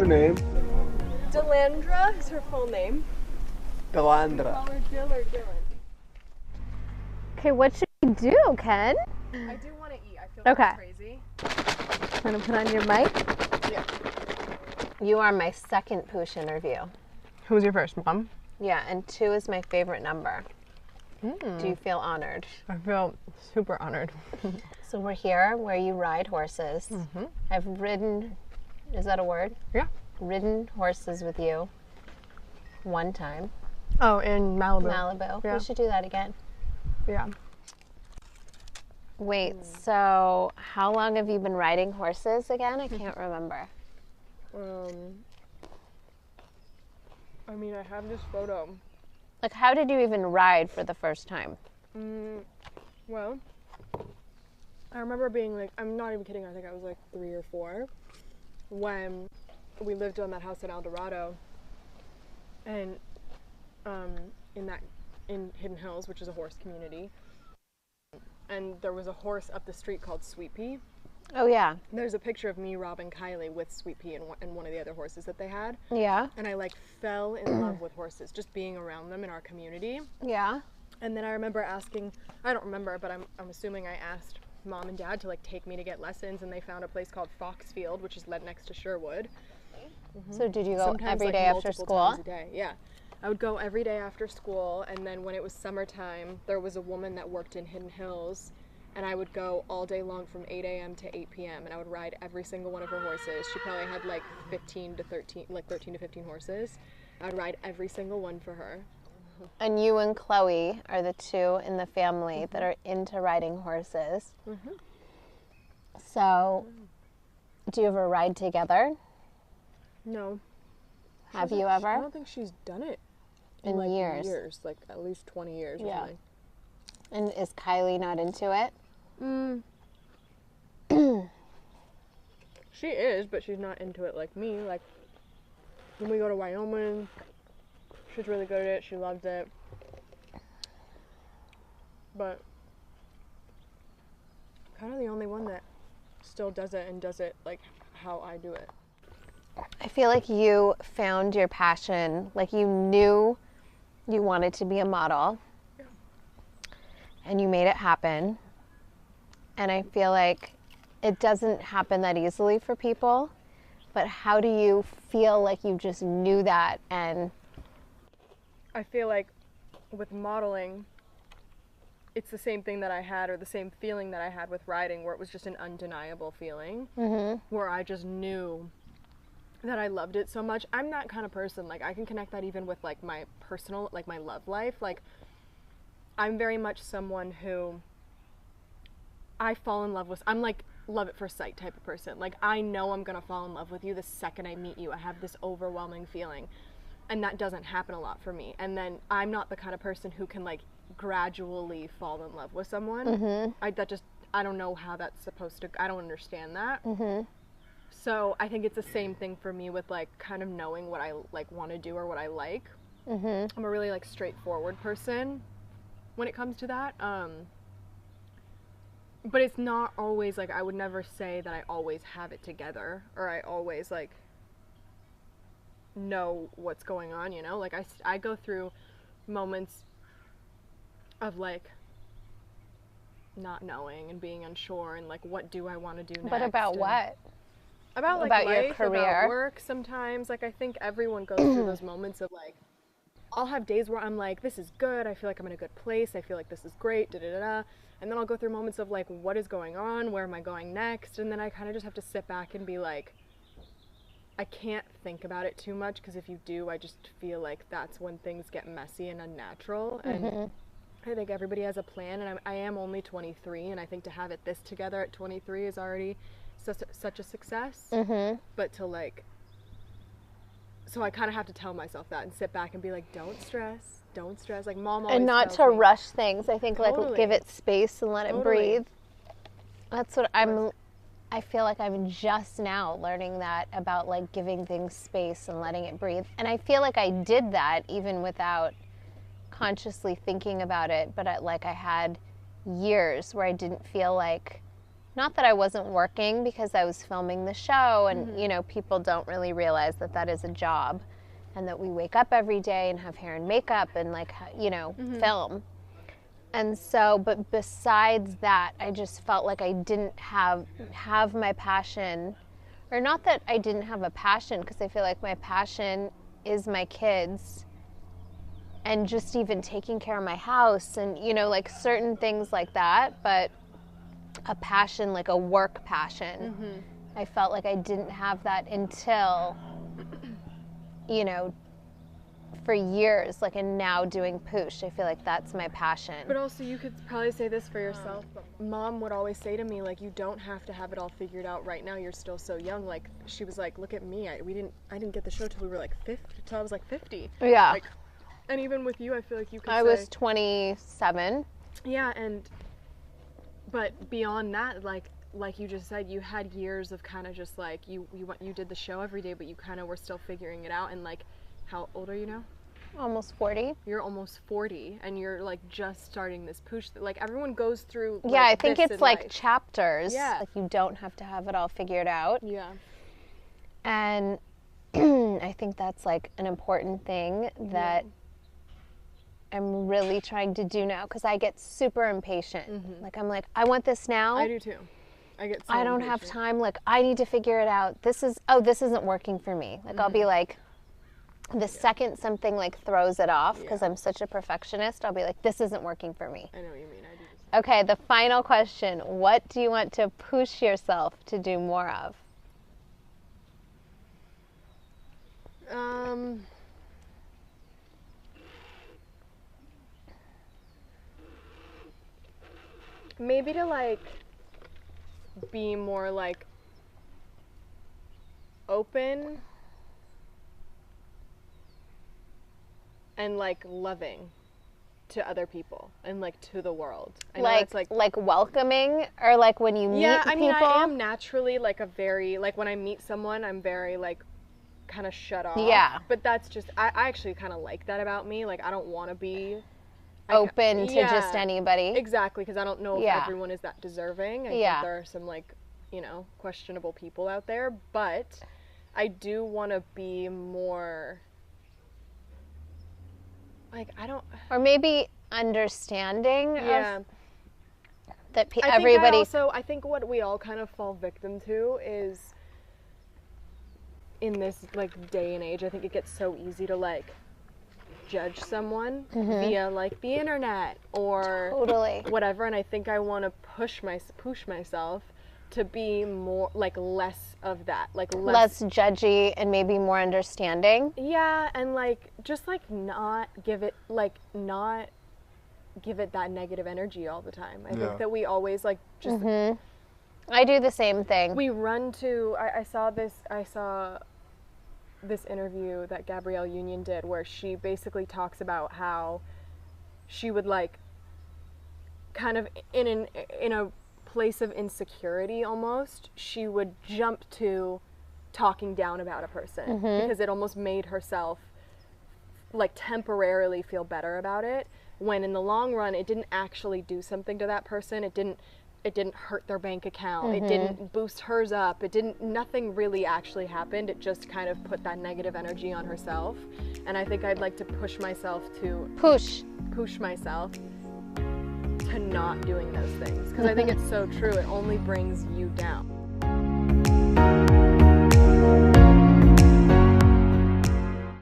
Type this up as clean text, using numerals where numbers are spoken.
her name? Delandra is her full name. Delandra. Call her Dill or Dylan. Okay, what should we do, Ken? I do want to eat. I feel like crazy. Want to put on your mic? Yeah. You are my second Poosh interview. Who's your first, Mom? Yeah, and 2 is my favorite number. Do you feel honored? I feel super honored. So we're here where you ride horses. Mm-hmm. I've ridden, is that a word? Yeah. Ridden horses with you one time. Oh, in Malibu. Malibu. Yeah. We should do that again. Yeah. Wait, so how long have you been riding horses again? I can't remember. I mean, I have this photo. Like, how did you even ride for the first time? Well, I remember being like, I'm not even kidding, I think I was like 3 or 4 when we lived on that house in El Dorado, and in Hidden Hills, which is a horse community, and there was a horse up the street called Sweet Pea. Oh, yeah. There's a picture of me, Rob, and Kylie with Sweet Pea and one of the other horses that they had. Yeah. And I like fell in love with horses, just being around them in our community. Yeah. And then I remember asking, I don't remember, but I'm assuming I asked Mom and Dad to like take me to get lessons, and they found a place called Foxfield, which is next to Sherwood. So did you go Sometimes, every like, day after multiple school? times a day. Yeah. I would go every day after school, and then when it was summertime, there was a woman that worked in Hidden Hills, and I would go all day long from 8 a.m. to 8 p.m. and I would ride every single one of her horses. She probably had like 13 to 15 horses. I would ride every single one for her. And you and Chloe are the 2 in the family that are into riding horses. So, do you ever ride together? No. Have you ever? I don't think she's done it in like years. Like at least 20 years or Yeah. something. And is Kylie not into it? She is, but she's not into it like me. Like, when we go to Wyoming, she's really good at it. She loves it. But kind of the only one that still does it and does it like how I do it. I feel like you found your passion, like you knew you wanted to be a model. Yeah. And you made it happen. And I feel like it doesn't happen that easily for people, but how do you feel like you just knew that? And I feel like with modeling, it's the same thing that I had, or the same feeling that I had with riding, where it was just an undeniable feeling, where I just knew that I loved it so much. I'm that kind of person, like I can connect that even with like my personal, like my love life. Like I'm very much someone who I fall in love with. I'm like love at first sight type of person. Like I know I'm gonna fall in love with you the second I meet you. I have this overwhelming feeling, and that doesn't happen a lot for me. And then I'm not the kind of person who can like gradually fall in love with someone. I don't know how that's supposed to, I don't understand that. So I think it's the same thing for me with like kind of knowing what I like want to do or what I like. I'm a really like straightforward person when it comes to that. But it's not always like, I would never say that I always have it together, or I always like know what's going on, you know? Like I go through moments of like not knowing and being unsure and like, what do I want to do next? but about what? About like About life, your career? about work sometimes. Like I think everyone goes through those moments of like, I'll have days where I'm like, this is good, I feel like I'm in a good place, I feel like this is great, da-da-da-da. And then I'll go through moments of like, what is going on? Where am I going next? And then I kind of just have to sit back and be like, I can't think about it too much, because if you do, I just feel like that's when things get messy and unnatural. And I think everybody has a plan, and I am only 23, and I think to have it this together at 23 is already such a success. But to like, so I kind of have to tell myself that and sit back and be like, don't stress. Like Mom always And not to tells me. rush things. I think like Totally. give it space and let it breathe. That's what I feel like I'm just now learning that about like giving things space and letting it breathe. And I feel like I did that even without consciously thinking about it, but I had years where I didn't feel like not that I wasn't working because I was filming the show, and you know, people don't really realize that that is a job, and that we wake up every day and have hair and makeup and like, you know, film. And so, but besides that, I just felt like I didn't have my passion, or not that I didn't have a passion, because I feel like my passion is my kids and just even taking care of my house and, you know, like certain things like that. But a passion, like a work passion, I felt like I didn't have that until, you know, for years, like, and now doing Poosh, I feel like that's my passion. But also, you could probably say this for yourself, but Mom would always say to me, like, you don't have to have it all figured out right now. You're still so young. Like, she was like, look at me. I didn't get the show till we were like 50, till I was like 50. Yeah. Like, and even with you, I feel like you could I was 27. Yeah, but beyond that, like you just said, you had years of kind of just like, you did the show every day, but you kind of were still figuring it out. And like, how old are you now? Almost 40. You're almost 40, and you're like just starting this Poosh. Like, everyone goes through. Like, yeah, I think it's like life. chapters. Yeah. Like, you don't have to have it all figured out. Yeah. And I think that's like an important thing that I'm really trying to do now, because I get super impatient. Like, I'm like, I want this now. I do too. I get so I don't impatient. have time. Like, I need to figure it out. This isn't working for me. Like, I'll be like, the second something like throws it off, because I'm such a perfectionist, I'll be like, this isn't working for me. I know what you mean. I do the same. Okay, the final question. What do you want to push yourself to do more of? Maybe to like be more like open and like loving to other people and like to the world. I know it's like welcoming, or like when you meet yeah, I people? mean, I am naturally like a very, like when I meet someone, I'm very like kind of shut off. Yeah. But that's just, I actually kind of like that about me. Like, I don't want to be open to just anybody. Exactly, because I don't know if everyone is that deserving. I think there are some like, you know, questionable people out there, but I do want to be more like, I don't, or maybe understanding of that everybody. I think what we all kind of fall victim to is, in this like day and age, I think it gets so easy to like judge someone via like the internet or whatever, and I think I want to push myself to be more like less of that, like less judgy and maybe more understanding. Yeah, and like just like not give it that negative energy all the time. I think that we always like just I do the same thing. We run to I saw this interview that Gabrielle Union did, where she basically talks about how she would like kind of in a place of insecurity almost, she would jump to talking down about a person because it almost made herself like temporarily feel better about it, when in the long run it didn't actually do something to that person. It didn't hurt their bank account. It didn't boost hers up. Nothing really actually happened. It just kind of put that negative energy on herself. And I think I'd like to push myself to push myself to not doing those things, because I think it's so true. It only brings you down.